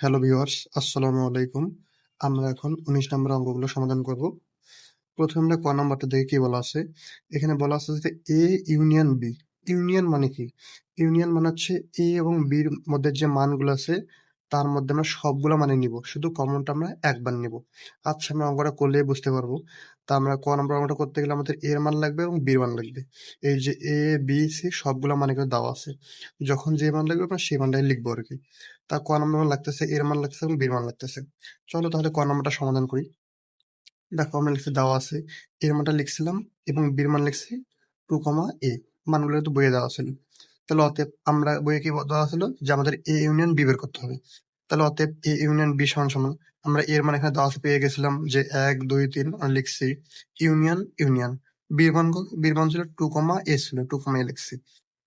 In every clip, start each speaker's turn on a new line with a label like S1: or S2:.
S1: Hello viewers, আসসালামু আলাইকুম। আমরা এখন ১৯ নম্বর অঙ্কগুলো সমাধান করব। প্রথমে আমরা ক নাম্বারটা দেখি কি বলা আছে। এখানে বলা আছে যে এ ইউনিয়ন বি। ইউনিয়ন মানে কি? ইউনিয়ন মানে হচ্ছে এ এবং বির মধ্যে যে মানগুলো আছে তার মধ্যে আমরা সবগুলো মানে নিব। শুধু কমনটা আমরা একবার নিব। আচ্ছা, আমরা অঙ্কটা করলেই বুঝতে পারবো। তা আমরা ক নাম্বার অঙ্কটা করতে গেলে আমাদের এর মান লাগবে এবং বির মান লাগবে। এই যে এ, বি, সি সবগুলা মানে কিন্তু দেওয়া আছে। যখন যে মান লাগবে আমরা সেই মানটাই লিখবো আরকি। তা ক নাম্বার মান লাগতেছে, এর মান লাগতেছে এবং বির মান লাগতেছে। চলো তাহলে ক নাম্বারটা সমাধান করি। দেখো আমরা লিখছি দেওয়া আছে, এর মানটা লিখছিলাম এবং বির মান লিখছি 2, a মানগুলো কিন্তু বইয়ে দেওয়া ছিল। তাহলে অতএব আমরা বইয়ে কি দেওয়া ছিল যে আমাদের এ ইউনিয়ন বি বের করতে হবে। তাহলে অতএব এ ইউনিয়ন বি সমান সমান আমরা এর মান এখানে দেওয়া আছে পেয়ে গেছিলাম যে 1, 2, 3 আমরা লিখছি ইউনিয়ন ইউনিয়ন। বির মান কত? বির মান ছিল 2, a ছিল 2, a লিখছি।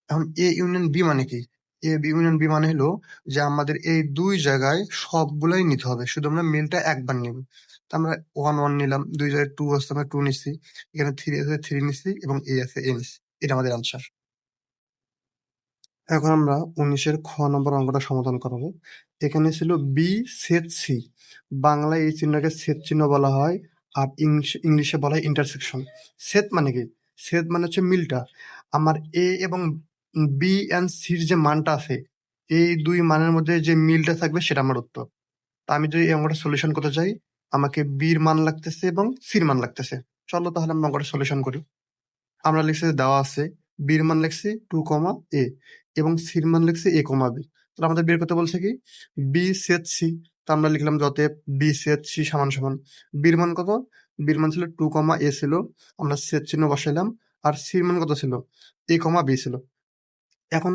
S1: এখন এ ইউনিয়ন বি মানে কি? এ বি ইউনিয়ন বি মানে হলো যে আমাদের এই দুই জায়গায় সবগুলাই নিতে হবে, শুধু আমরা মিলটা একবার নিব। তো আমরা 1 নিলাম, দুই জায়গায় 2 আছে আমরা 2 নিচ্ছি, এখানে 3 আছে 3 নিচ্ছি এবং এ আছে এ নিচ্ছি। এটা আমাদের আনসার। এখন আমরা ১৯-এর খ নম্বর অঙ্কটা সমাধান করাবো। এখানে ছিল বি ছেদ সি। বাংলায় এই চিহ্নকে ছেদ চিহ্ন বলা হয়, আর ইংলিশে বলা হয় ইন্টারসেকশন। ছেদ মানে কি? ছেদ মানে হচ্ছে মিলটা। আমার এ এবং বি অ্যান্ড সির যে মানটা আছে, এই দুই মানের মধ্যে যে মিলটা থাকবে সেটা আমার উত্তর। তা আমি যদি এই অঙ্কটা সলিউশন করতে চাই, আমাকে বির মান লাগতেছে এবং সির মান লাগতেছে। চলো তাহলে আমরা অঙ্কটা সলিউশন করি। আমরা লিখছি যে দেওয়া আছে, বির মান লিখছি 2, a এবং সির মান লিখছি a, b। তাহলে আমাদের বের করতে বলছে কি বি ছেদ সি। তো আমরা লিখলাম যে অতএব বি ছেদ সি সমান সমান বির মান কত? বির মান ছিল 2, a ছিল, আমরা ছেদ চিহ্ন বসাইলাম। আর সির মান কত ছিল? a, b ছিল। এখন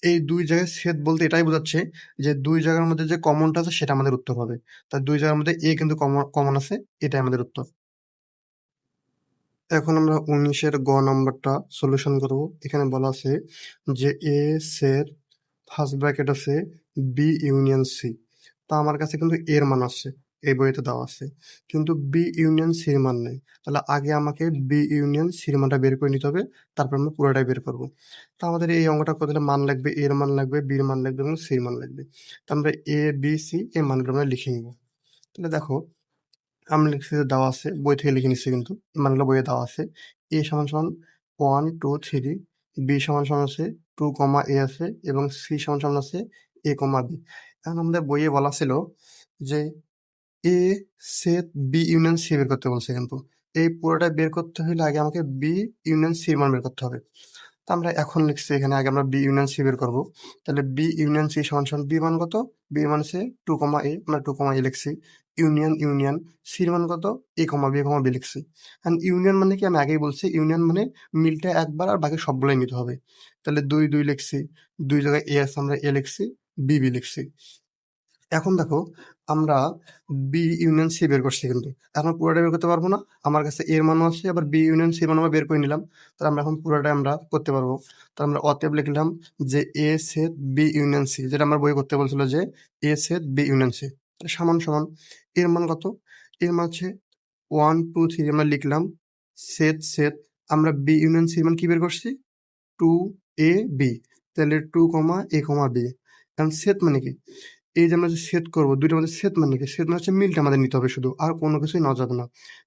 S1: এই দুই জায়গায় ছেদ বলতে এটাই বোঝাচ্ছে যে দুই জায়গার মধ্যে যে কমনটা আছে সেটা আমাদের উত্তর হবে। তাই দুই জায়গার মধ্যে এ কিন্তু কমন আছে, এটাই আমাদের উত্তর। এখন আমরা ১৯-এর গ নাম্বারটা সলিউশন করব। এখানে বলা আছে যে এ সের ফার্স্ট ব্র্যাকেট আছে বি ইউনিয়ন সি। তা আমার কাছে কিন্তু এর মান আছে, এই বইতে দেওয়া আছে, কিন্তু বি ইউনিয়ন সির মান নেই। তাহলে আগে আমাকে বি ইউনিয়ন সির মানটা বের করে নিতে হবে, তারপর আমরা পুরোটাই বের করব। তো আমাদের এই অঙ্কটা করতে হলে মান লাগবে, এর মান লাগবে, বির মান লাগবে এবং সির মান লাগবে। তো আমরা এ বি সি এই মানগুলো আমরা লিখে নিব। তাহলে দেখো আমি লিখছি যে দেওয়া আছে, বই থেকে লিখে নিচ্ছি কিন্তু মানগুলো বইয়ে দেওয়া আছে। এ সমান সমান 1, 2, 3, বি সমান সমান আছে 2, a আছে এবং সি সমান সমান আছে a, b। এখন আমাদের বইয়ে বলা ছিল যে এ সেট বি ইউনিয়ন সি বের করতে বলছে, কিন্তু এই পুরোটা বের করতে হলে আগে আমাকে বি ইউনিয়ন সি মান বের করতে হবে। তো আমরা এখন লিখছি এখানে আগে আমরা বি ইউনিয়ন সি বের করবো। তাহলে বি ইউনিয়ন সি সমান সমান বি মান কত? বি মান হচ্ছে 2, a আমরা 2, a লিখছি। ইউনিয়ন ইউনিয়ন সির মান কত? a, b লিখছি। কারণ ইউনিয়ন মানে কি আমি আগেই বলছি, ইউনিয়ন মানে মিলটা একবার আর বাকি সবগুলাই নিতে হবে। তাহলে 2, 2 লিখছি, দুই জায়গায় এ আছে আমরা এ লিখছি, বি লিখছি। এখন দেখো আমরা বি ইউনিয়ন সি বের করছি, কিন্তু এখন পুরোটা বের করতে পারবো না। আমার কাছে এর মানও আছে, আবার বি ইউনিয়ন সি মান আমরা বের করে নিলাম। তাহলে আমরা এখন পুরোটাই আমরা করতে পারবো। তো আমরা অতএব লিখলাম যে এ সেট বি ইউনিয়ন সি, যেটা আমার বই করতে বলছিল যে এ সেট বি ইউনিয়ন সি সমান সমান এর মান কত? এর মান হচ্ছে 1, 2, 3 আমরা লিখলাম। সেট সেট আমরা বি ইউনিয়ন সি মান কি বের করছি? 2, a, b। তাহলে 2, a, b। এখন সেট মানে কি? এই যে আমরা যে সেট করবো দুইটার মধ্যে সেট মানে কি? সেট মানে হচ্ছে মিলটা আমাদের নিতে হবে শুধু, আর কোনো কিছুই নেওয়া যাবে না।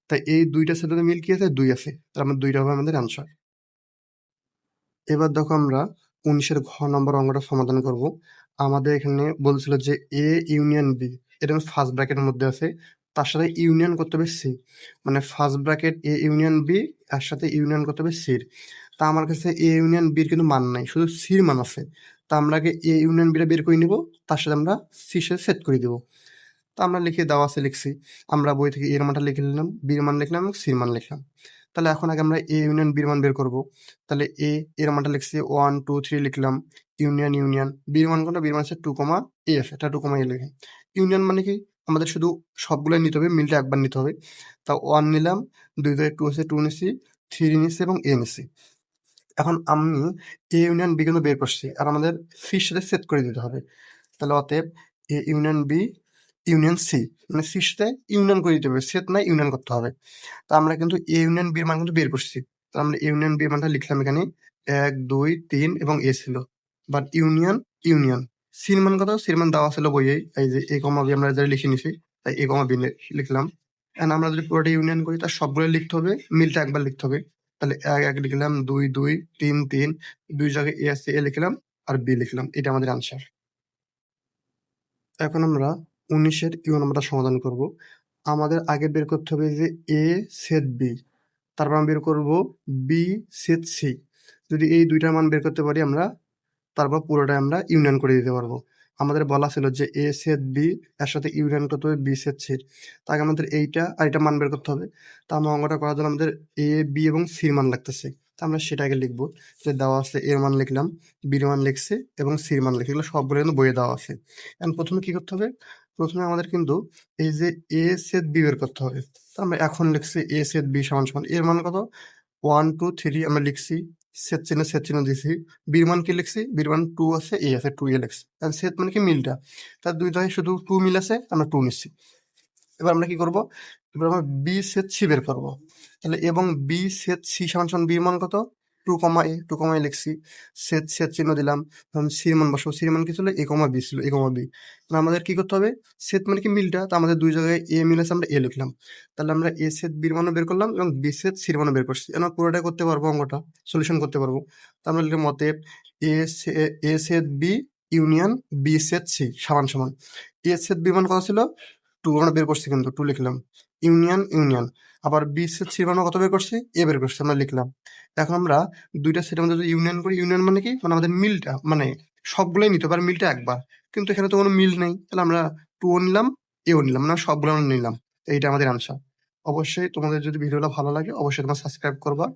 S1: তাই এই দুইটা সেটের মিল কি আছে? 2 আছে। তার মানে 2টা হবে আমাদের আনসার। এবার দেখো আমরা ১৯-এর ঘ নম্বর অঙ্কটা সমাধান করব। আমাদের এখানে বলছিল যে এ ইউনিয়ন বি, এটা ফার্স্ট ব্র্যাকেটের মধ্যে আছে, তার সাথে ইউনিয়ন করতে হবে সি। মানে first bracket A union B, এর সাথে ইউনিয়ন করতে হবে সির। তা আমার কাছে এ ইউনিয়ন বির কিন্তু মান নাই, শুধু সির মান আছে। তা আমরা আগে এ ইউনিয়ন বিটা বের করে নিব, তার সাথে আমরা সির সাথে সেট করে দিব। তো আমরা লিখে দেওয়া আছে লিখছি, আমরা বই থেকে এর মানটা লিখে নিলাম, বির মান লিখলাম এবং সির মান লিখলাম। তাহলে এখন আগে আমরা এ ইউনিয়ন বির মান বের করব। তাহলে এ এর মানটা লিখছি 1, 2, 3 লিখলাম। ইউনিয়ন ইউনিয়ন বির মান কোনটা? বির মান হচ্ছে 2, a আছে, এটা 2, a লিখে। ইউনিয়ন মানে কি? আমাদের শুধু সবগুলাই নিতে হবে, মিলটা একবার নিতে হবে। তা 1 নিলাম, দুই জায়গায় 2 আছে 2 নিছি, 3 নিছি এবং a নিছি। এখন আমি এ ইউনিয়ন বি কিন্তু বের করছি, আর আমাদের সির সাথে সেট করে দিতে হবে। তাহলে অতএব A union B union C, মানে সির সাথে ইউনিয়ন করে দিতে হবে, সেট নাই ইউনিয়ন করতে হবে। তা আমরা কিন্তু এ ইউনিয়ন বির মান কিন্তু বের করছি। তো আমরা ইউনিয়ন বির মানটা লিখলাম এখানে 1, 2, 3 এবং এ ছিল। বাট ইউনিয়ন ইউনিয়ন সির মান কত? সির মান দেওয়া ছিল বইয়েই, এই যে a, b আমরা যা লিখে নিছি, তাই a, b লিখলাম। এন্ড আমরা যদি পুরোটা ইউনিয়ন করি তার সবগুলো লিখতে হবে, মিলটা একবার লিখতে হবে। তাহলে ১ লিখলাম, ২ ২, ৩ ৩, ২ জায়গায় a আছে a লিখলাম আর b লিখলাম। এটা আমাদের আনসার। এখন আমরা ১৯ এর ইউ নাম্বারটা সমাধান করব। আমাদের আগে বের করতে হবে যে a ছেদ b, তারপর আমরা বের করব b ছেদ c। যদি এই দুইটার মান বের করতে পারি আমরা, তারপর পুরোটাই আমরা ইউনিয়ন করে দিতে পারবো। আমাদের বলা ছিল যে a ছেদ b এর সাথে ইউনিয়ন করতে হবে b ছেদ c। তার আগে আমাদের এইটা আর এটা মান বের করতে হবে। তা আমরা অঙ্কটা করার জন্য আমাদের a, b এবং c এর মান লাগতেছে। তা আমরা সেটা আগে লিখবো। যে দেওয়া আছে a এর মান লিখলাম, b এর মান লিখছি এবং c এর মান লিখে, এগুলো সবগুলো কিন্তু বইয়ে দেওয়া আছে। এখন প্রথমে কি করতে হবে? প্রথমে আমাদের কিন্তু এই যে a ছেদ b বের করতে হবে। তা আমরা এখন লিখছি a ছেদ b সমান সমান এর মান কত? 1 2 3 আমরা লিখছি, ছেদ চিহ্ন দিছি। বির মান কি লিখছি? বির মান 2 আছে, a আছে, 2a লিখছি। কারণ ছেদ মানে কি মিলটা, তার দুই জায়গায় শুধু 2 মিল আছে, আমরা 2 নিচ্ছি। এবার আমরা কি করব? এবার আমরা b ছেদ c বের করব। তাহলে এবং b ছেদ c সমান সমান b এর মান কত? 2, a 2, a লিখছি, ছেদ চিহ্ন দিলাম। তখন c এর মান বসাবো। c এর মান কি ছিল? a, b ছিল, a, b। আমাদের কি করতে হবে? ছেদ মানে কি মিলটা, তো আমাদের দুই জায়গায় a মিল আছে, আমরা a লিখলাম। তাহলে আমরা a ছেদ b এর মানও বের করলাম এবং b ছেদ c এর মানও বের করছি। আমরা পুরোটাই করতে পারবো, অঙ্কটা সলিউশন করতে পারবো। তো আমরা লিখলাম অতএব a ছেদ b ইউনিয়ন b ছেদ c সমান সমান a ছেদ b মান কত ছিল? 2 আমরা বের করছি, কিন্তু 2 লিখলাম। ইউনিয়ন আবার b ছেদ c মান কত বের করছি? a বের করছি, আমরা লিখলাম। এখন আমরা দুইটা সেটের মধ্যে যদি ইউনিয়ন করি, ইউনিয়ন মানে কি? মানে আমাদের মিলটা, মানে সবগুলোই নিতে পারে মিলটা একবার, কিন্তু এখানে তো কোনো মিল নেই। তাহলে আমরা 2 নিলাম, a নিলাম, না সবগুলো আমরা নিলাম। এইটা আমাদের আনসার। অবশ্যই তোমাদের যদি ভিডিওটা ভালো লাগে অবশ্যই তোমরা সাবস্ক্রাইব করবা।